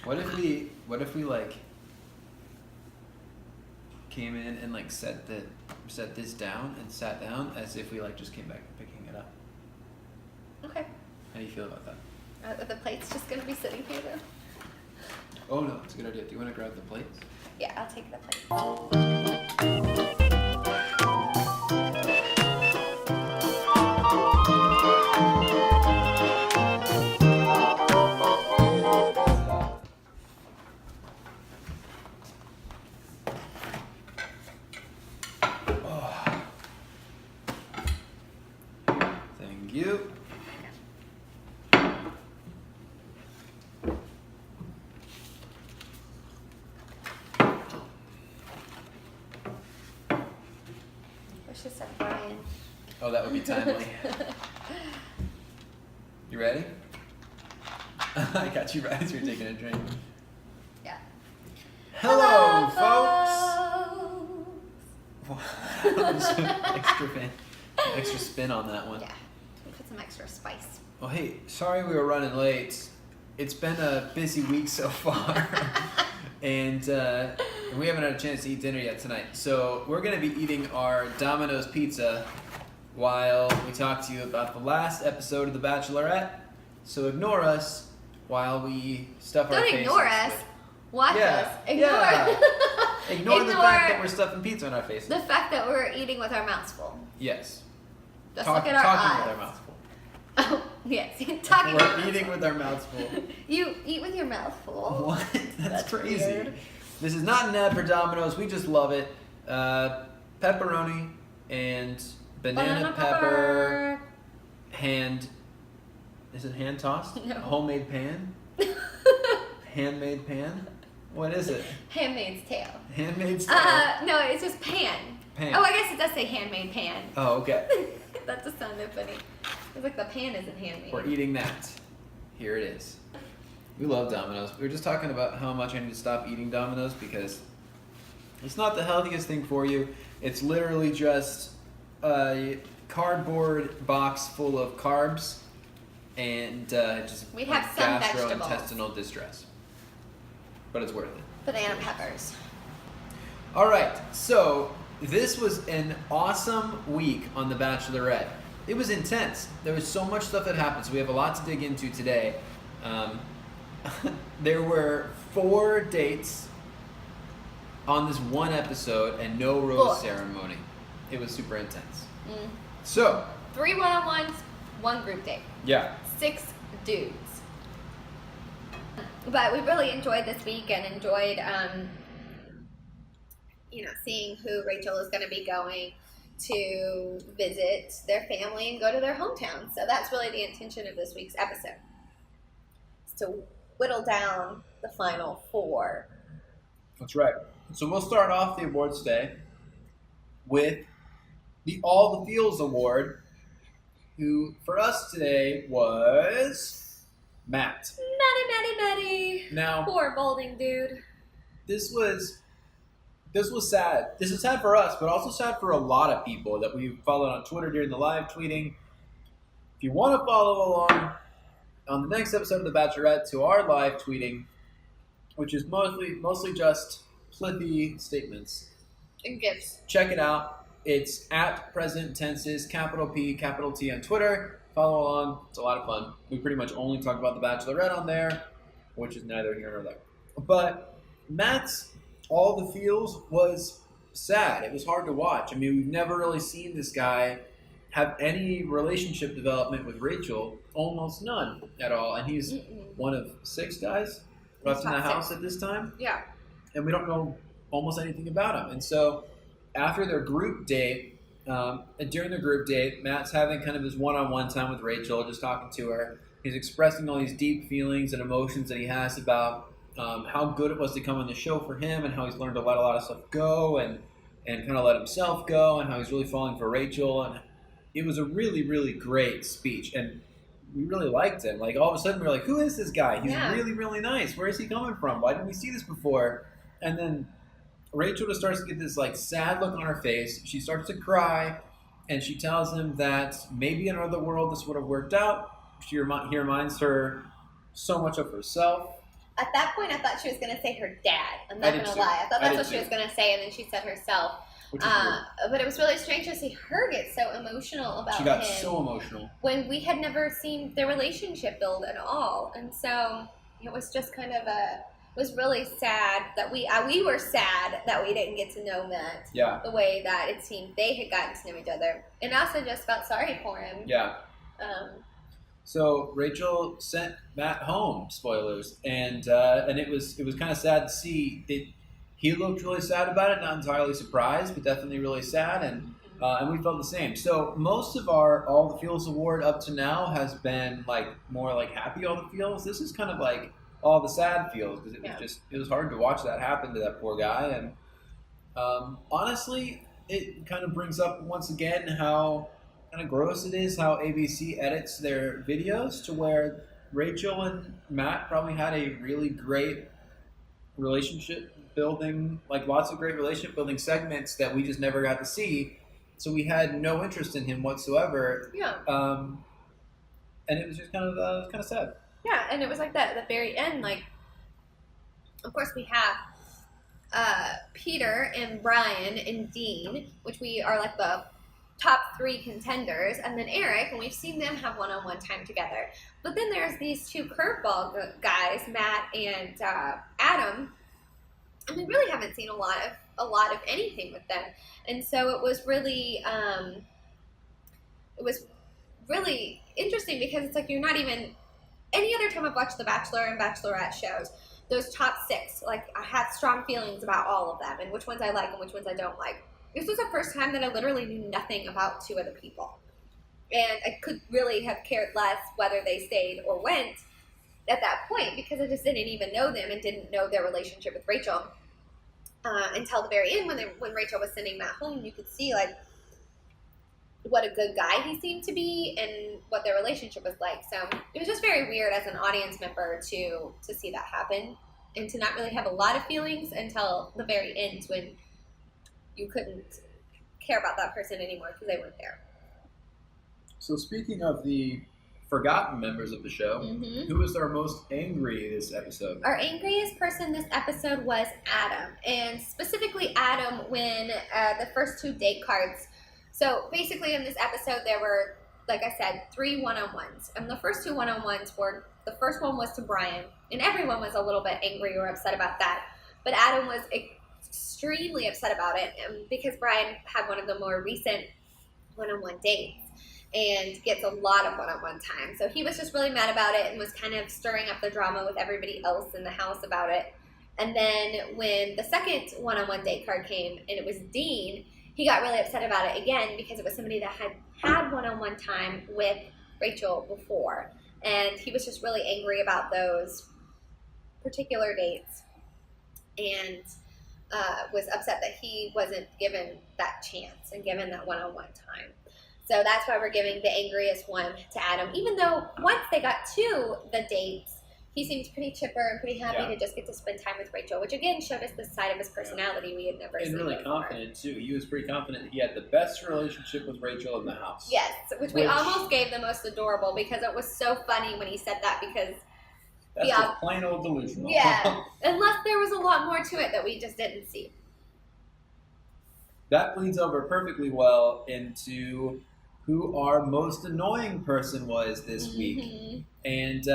What if we like came in and like set this down and sat down as if we like just came back and picking it up? Okay. How do you feel about that? Are the plates just gonna be sitting here though? Oh no, it's a good idea. Do you want to grab the plates? Yeah, I'll take the plate. Thank you. Let's just have Bryan. Oh, that would be timely. You ready? I got you right as you're taking a drink. Yeah. Hello, folks. folks. Extra spin on that one. Yeah. We'll put some extra spice. Well, hey, sorry we were running late. It's been a busy week so far, and we haven't had a chance to eat dinner yet tonight. So we're gonna be eating our Domino's pizza while we talk to you about the last episode of The Bachelorette. So ignore us while we stuff our Don't faces. ignore us. Watch us. Ignore. Yeah. Ignore the fact that we're stuffing pizza in our faces. The fact that we're eating with our mouths full. Yes. Just look at our talking eyes. with our mouths full. Oh, yes. Talking with our We're mouths eating full. with our mouths full. You eat with your mouth full. What? That's crazy. Weird. This is not an ad for Domino's. We just love it. Pepperoni and banana pepper. Hand. Is it hand tossed? No. Homemade pan? Handmade pan? What is it? Handmaid's Tale. Handmaid's Tale? No, it's just pan. Pan. Oh, I guess it does say handmade pan. Oh, okay. That just sounded funny. It's like the pan isn't handmade. We're eating that. Here it is. We love Domino's. We were just talking about how much I need to stop eating Domino's because it's not the healthiest thing for you. It's literally just a cardboard box full of carbs and just We have some gastrointestinal distress. But it's worth it. Banana peppers. All right, so this was an awesome week on The Bachelorette. It was intense. There was so much stuff that happened, so we have a lot to dig into today. There were 4 dates on this one episode and no rose ceremony. It was super intense. So 3 one-on-ones, 1 group date. yeah, 6 dudes. But we really enjoyed this week and enjoyed, seeing who Rachel is going to be going to visit their family and go to their hometown. So that's really the intention of this week's episode. Is to whittle down the final 4. that's right. So we'll start off the awards day with the All the Feels Award, who for us today was Matt. Matty. Now, Poor balding dude. this was sad. This is sad for us, but also sad for a lot of people that we followed on Twitter during the live tweeting. If you want to follow along on the next episode of The Bachelorette to our live tweeting, which is mostly just plithy statements, And gifts. check it out. It's at present tenses, capital P, capital T on Twitter. Follow along. It's a lot of fun. We pretty much only talk about The Bachelorette on there, which is neither here nor there. But Matt's All the Feels was sad. It was hard to watch. I mean, we've never really seen this guy have any relationship development with Rachel. Almost none at all. And he's one of 6 guys left in the house at this time. Yeah. And we don't know almost anything about him. And so after their group date, during the group date, Matt's having kind of his one-on-one time with Rachel, just talking to her. He's expressing all these deep feelings and emotions that he has about how good it was to come on the show for him and how he's learned to let a lot of stuff go and kind of let himself go and how he's really falling for Rachel. And it was a really, really great speech. And we really liked him. Like, all of a sudden, we were like, who is this guy? He's really, really nice. Where is he coming from? Why didn't we see this before? And then Rachel just starts to get this, like, sad look on her face. She starts to cry, and she tells him that maybe in another world this would have worked out. He reminds her so much of herself. at that point, I thought she was going to say her dad. I'm I not did going to too. lie. I thought I that's did what she too. was going to say, and then she said herself. Which is weird. But it was really strange to see her get so emotional about She got him so emotional. when we had never seen their relationship build at all. And so it was just kind of it was really sad that we were sad that we didn't get to know Matt Yeah. the way that it seemed they had gotten to know each other. And I also just felt sorry for him. Yeah. Um, So Rachel sent Matt home. Spoilers, and it was kind of sad to see. He looked really sad about it, not entirely surprised, but definitely really sad, and we felt the same. So most of our All the Feels award up to now has been like more like happy All the Feels. This is kind of like all the sad feels because it was hard to watch that happen to that poor guy, and honestly, it kind of brings up once again how kind of gross it is how ABC edits their videos to where Rachel and Matt probably had a really great relationship building, like lots of great relationship building segments that we just never got to see. So we had no interest in him whatsoever. yeah. And it was just kind of sad. Yeah, and it was like that at the very end. Like, of course, we have Peter and Bryan and Dean, which we are like the top 3 contenders, and then Eric, and we've seen them have one-on-one time together. But then there's these 2 curveball guys, Matt and Adam, and we really haven't seen a lot of anything with them. And so it was really interesting because it's like you're not even any other time I've watched The Bachelor and Bachelorette shows. Those top 6, like I had strong feelings about all of them and which ones I like and which ones I don't like. This was the first time that I literally knew nothing about 2 of the people. And I could really have cared less whether they stayed or went at that point because I just didn't even know them and didn't know their relationship with Rachel until the very end when Rachel was sending Matt home. You could see like what a good guy he seemed to be and what their relationship was like. So it was just very weird as an audience member to see that happen and to not really have a lot of feelings until the very end when you couldn't care about that person anymore because they weren't there. So speaking of the forgotten members of the show, who was our most angry this episode? Our angriest person this episode was Adam, and specifically Adam when the first 2 date cards. So basically in this episode there were, like I said, 3 one-on-ones, and the first 2 one-on-ones were, the first one was to Bryan, and everyone was a little bit angry or upset about that, but Adam was extremely upset about it because Bryan had one of the more recent one-on-one dates and gets a lot of one-on-one time. So he was just really mad about it and was kind of stirring up the drama with everybody else in the house about it. And then when the second one-on-one date card came and it was Dean, he got really upset about it again because it was somebody that had one-on-one time with Rachel before. And he was just really angry about those particular dates and was upset that he wasn't given that chance and given that one-on-one time. So that's why we're giving the angriest one to Adam. Even though once they got to the dates, he seemed pretty chipper and pretty happy to just get to spend time with Rachel, which again showed us the side of his personality we had never seen And really before. confident too. He was pretty confident that he had the best relationship with Rachel in the house. Yes, which we almost gave the most adorable because it was so funny when he said that because that's just plain old delusional. Yeah, unless there was a lot more to it that we just didn't see. That bleeds over perfectly well into who our most annoying person was this week. And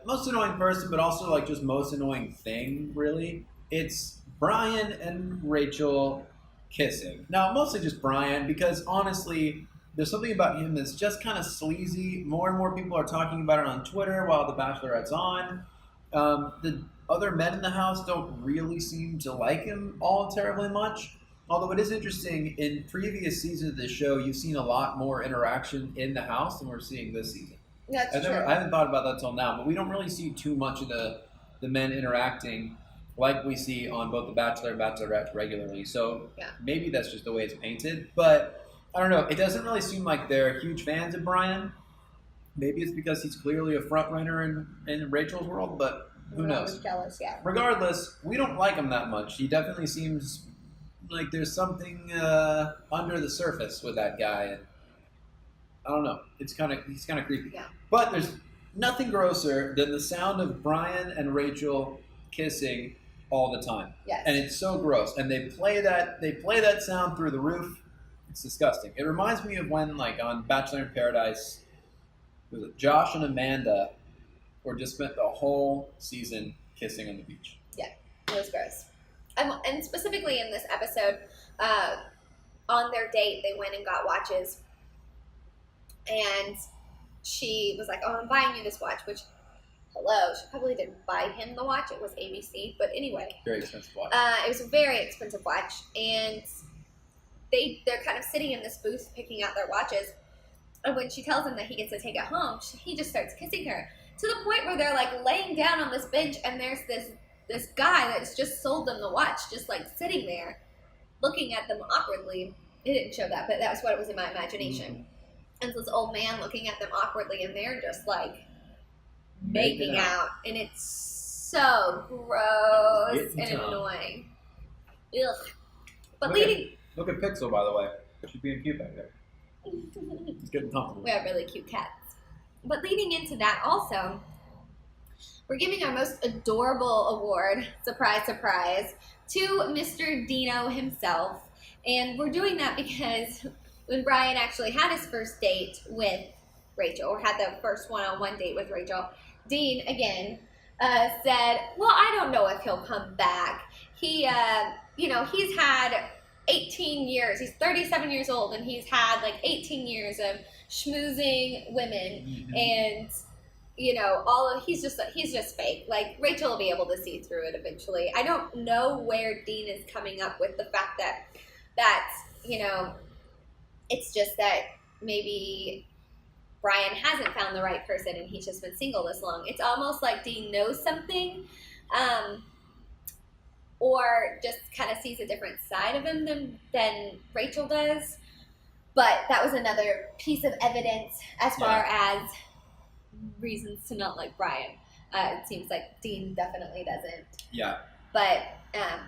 most annoying person, but also like just most annoying thing, really. It's Bryan and Rachel kissing. Now, mostly just Bryan, because honestly, there's something about him that's just kind of sleazy. More and more people are talking about it on Twitter while The Bachelorette's on. The other men in the house don't really seem to like him all terribly much. Although it is interesting, in previous seasons of this show, you've seen a lot more interaction in the house than we're seeing this season. That's true. I haven't thought about that till now, but we don't really see too much of the men interacting like we see on both The Bachelor and Bachelorette regularly. So maybe that's just the way it's painted. But I don't know. It doesn't really seem like they're huge fans of Bryan. Maybe it's because he's clearly a front runner in Rachel's world, but who knows? Jealous, yeah. Regardless, we don't like him that much. He definitely seems like there's something under the surface with that guy. And I don't know. He's kind of creepy. Yeah. But there's nothing grosser than the sound of Bryan and Rachel kissing all the time. Yes. And it's so gross. And they play that sound through the roof. It's disgusting. It reminds me of when, like, on Bachelor in Paradise, was it Josh and Amanda just spent the whole season kissing on the beach. Yeah, it was gross. And specifically in this episode, on their date, they went and got watches. And she was like, oh, I'm buying you this watch, which, hello, she probably didn't buy him the watch. It was ABC. But anyway. Very expensive watch. It was a very expensive watch. And they're kind of sitting in this booth picking out their watches. And when she tells him that he gets to take it home, he just starts kissing her. To the point where they're like laying down on this bench and there's this guy that's just sold them the watch, just like sitting there, looking at them awkwardly. It didn't show that, but that was what it was in my imagination. Mm-hmm. And this old man looking at them awkwardly, and they're just like making out. And it's so gross and annoying. Ugh. But look at Pixel, by the way. She's being cute back there. She's getting comfortable. We have really cute cats. But leading into that also, we're giving our most adorable award, surprise, surprise, to Mr. Dino himself. And we're doing that because when Bryan actually had his first date with Rachel, or had the first one-on-one date with Rachel, Dean, again, said, well, I don't know if he'll come back. He, he's had 18 years. He's 37 years old, and he's had like 18 years of schmoozing women, mm-hmm. and he's just fake. Like, Rachel will be able to see through it eventually. I don't know where Dean is coming up with the fact that it's just that maybe Bryan hasn't found the right person and he's just been single this long. It's almost like Dean knows something, or just kind of sees a different side of him than Rachel does. But that was another piece of evidence as far as reasons to not like Bryan. It seems like Dean definitely doesn't. Yeah. But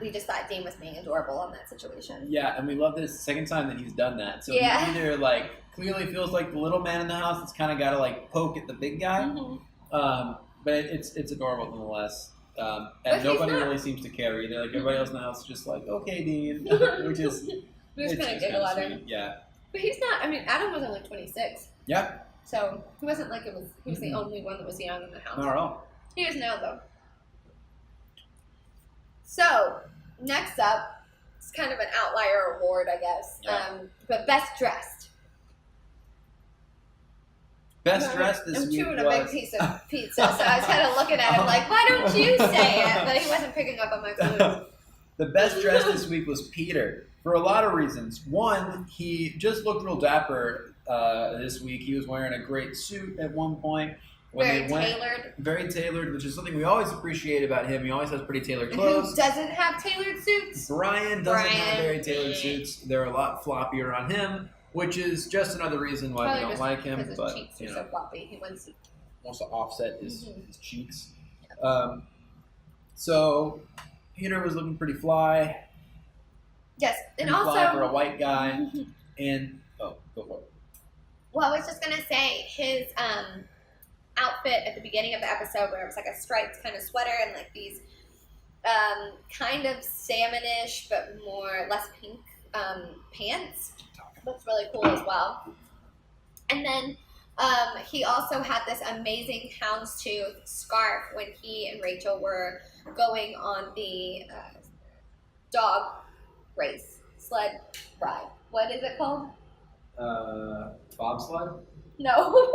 we just thought Dean was being adorable in that situation. Yeah, and we love this second time that he's done that. So he either, like, clearly feels like the little man in the house that's kind of got to, like, poke at the big guy. Mm-hmm. But it's adorable nonetheless. And nobody really seems to care either. Like, everybody else in the house is just like, okay, Dean. Which is... We just kind of giggle at him. Yeah. But he's not... I mean, Adam was only 26. Yeah. So, he wasn't like he was the only one that was young in the house. Not at all. He is now, though. So, next up, it's kind of an outlier award, I guess. Yeah. But best dressed. Best dressed this week I'm chewing a big piece of pizza, so I was kind of looking at him like, why don't you say it? But he wasn't picking up on my clues. The best dressed this week was Peter, for a lot of reasons. One, he just looked real dapper this week. He was wearing a great suit at one point. Very tailored, which is something we always appreciate about him. He always has pretty tailored clothes. Who doesn't have tailored suits? Bryan doesn't have very tailored suits. They're a lot floppier on him, which is just another reason why we don't like him. Because his cheeks are so floppy. He wants to offset his cheeks. So Peter was looking pretty fly. Yes, and pretty also fly for a white guy. And go for it. Well, I was just gonna say his outfit at the beginning of the episode, where it was like a striped kind of sweater and like these kind of salmonish but less pink pants. Looks really cool as well. And then he also had this amazing houndstooth scarf when he and Rachel were going on the dog race, sled ride. What is it called? Bobsled? No.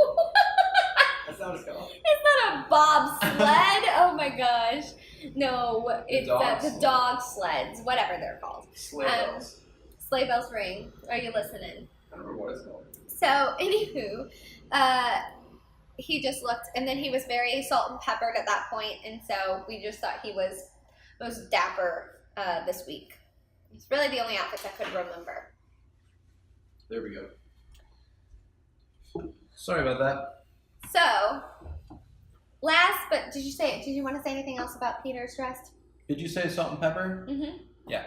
That's not what it's called. It's not a bobsled. Oh my gosh. No, it's the dog sleds, whatever they're called. Sleigh bells. Sleigh bells ring. Are you listening? I don't remember what it's called. So, anywho, he just looked, and then he was very salt and peppered at that point, and so we just thought he was most dapper this week. It's really the only outfits I could remember. There we go. Sorry about that. So, last, but did you want to say anything else about Peter's dress? Did you say salt and pepper? Mm-hmm. Yeah.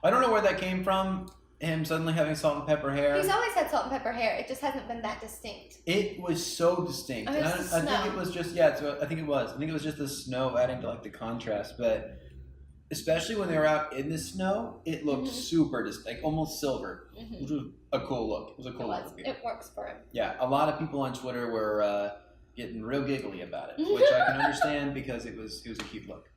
I don't know where that came from, him suddenly having salt and pepper hair. He's always had salt and pepper hair. It just hasn't been that distinct. It was so distinct. Oh, I think it was just I think it was just the snow adding to like the contrast, but especially when they were out in the snow, it looked super distinct, like almost silver, which was a cool look. It was a cool look. It works for him. Yeah, a lot of people on Twitter were getting real giggly about it, which I can understand because it was a cute look.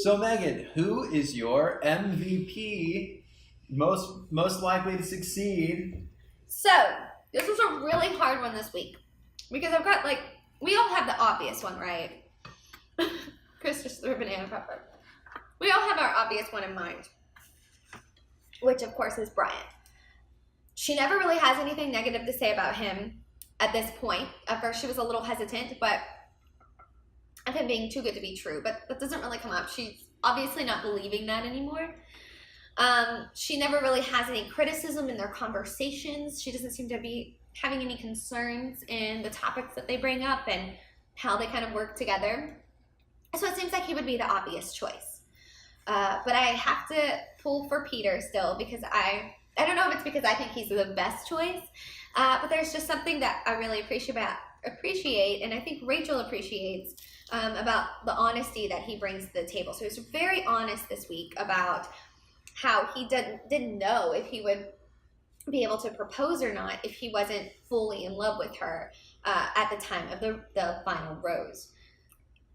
So Megan, who is your MVP? Most likely to succeed? So this was a really hard one this week because I've got we all have the obvious one, right? Chris just threw a banana pepper. We all have our obvious one in mind, which of course is Bryan. She never really has anything negative to say about him at this point. At first she was a little hesitant, but of him being too good to be true, but that doesn't really come up. She's obviously not believing that anymore. She never really has any criticism in their conversations. She doesn't seem to be having any concerns in the topics that they bring up and how they kind of work together. So it seems like he would be the obvious choice. But I have to pull for Peter still because I don't know if it's because I think he's the best choice, but there's just something that I really appreciate, and I think Rachel appreciates about the honesty that he brings to the table. So he was very honest this week about how he didn't know if he would be able to propose or not if he wasn't fully in love with her at the time of the final rose.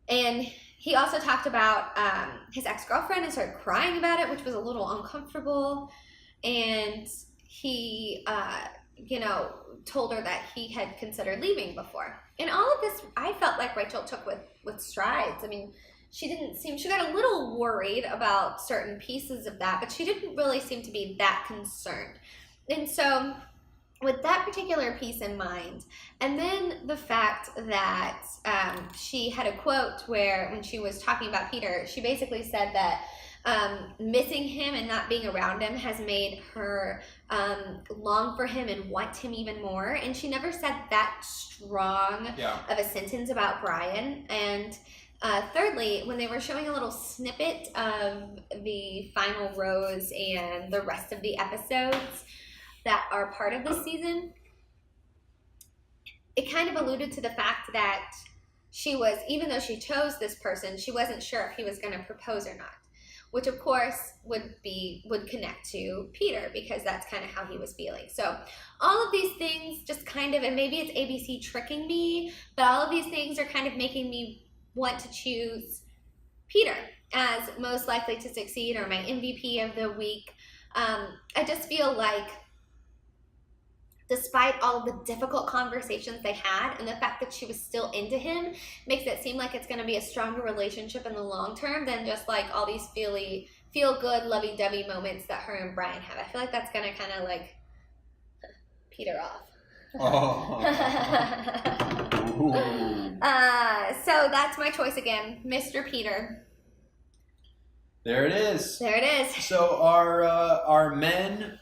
And he also talked about his ex-girlfriend and started crying about it, which was a little uncomfortable. And he, told her that he had considered leaving before. And all of this, I felt like Rachel took with strides. I mean, she got a little worried about certain pieces of that, but she didn't really seem to be that concerned. And so with that particular piece in mind, and then the fact that she had a quote where when she was talking about Peter, she basically said that missing him and not being around him has made her long for him and want him even more. And she never said that strong of a sentence about Bryan. And thirdly, when they were showing a little snippet of the final rose and the rest of the episodes that are part of this season, it kind of alluded to the fact that she was, even though she chose this person, she wasn't sure if he was going to propose or not, which of course would connect to Peter because that's kind of how he was feeling. So all of these things just kind of, and maybe it's ABC tricking me, but all of these things are kind of making me want to choose Peter as most likely to succeed or my MVP of the week. I just feel like despite all of the difficult conversations they had and the fact that she was still into him makes it seem like it's going to be a stronger relationship in the long term than just like all these feel good lovey-dovey moments that her and Bryan have. I feel like that's going to kind of like Peter off. So that's my choice again, Mr. Peter. There it is. There it is. So our men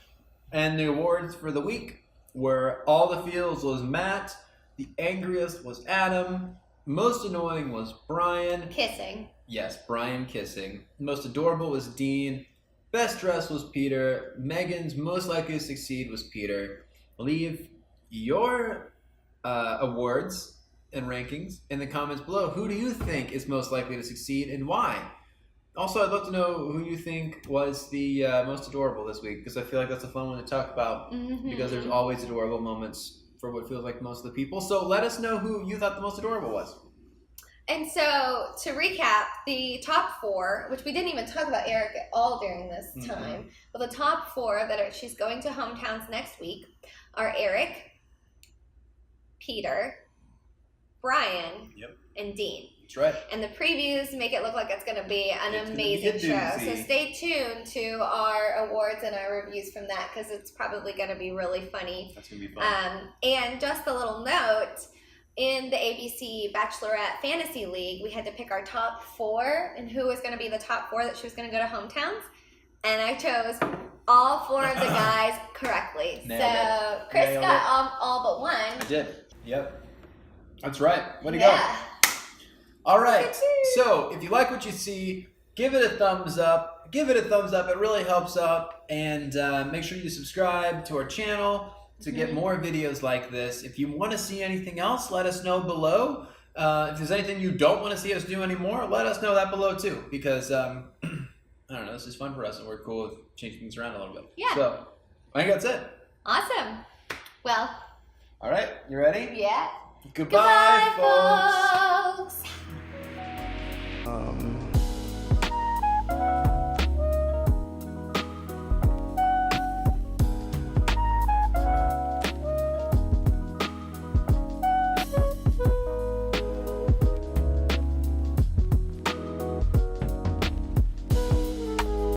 and the awards for the week were all the feels was Matt, the angriest was Adam, most annoying was Bryan. Kissing. Yes, Bryan kissing. Most adorable was Dean. Best dressed was Peter. Megan's most likely to succeed was Peter. Leave your awards and rankings in the comments below. Who do you think is most likely to succeed and why? Also, I'd love to know who you think was the most adorable this week, because I feel like that's a fun one to talk about, because there's always adorable moments for what feels like most of the people. So let us know who you thought the most adorable was. And so, to recap, the top four, which we didn't even talk about Eric at all during this time, but the top four that she's going to hometowns next week are Eric, Peter, Bryan, and Dean. That's right. And the previews make it look like it's going to be an amazing show. So stay tuned to our awards and our reviews from that, because it's probably going to be really funny. That's going to be fun. And just a little note, in the ABC Bachelorette Fantasy League, we had to pick our top four and who was going to be the top four that she was going to go to hometowns. And I chose all four of the guys correctly. So Chris got all but one. I did. Yep. That's right. Way to go. All right. So if you like what you see, give it a thumbs up. Give it a thumbs up. It really helps out. And make sure you subscribe to our channel to get more videos like this. If you want to see anything else, let us know below. If there's anything you don't want to see us do anymore, let us know that below too. Because, I don't know, this is fun for us and we're cool with changing things around a little bit. Yeah. So, I think that's it. Awesome. Well. All right, you ready? Yeah. Goodbye, folks. Folks.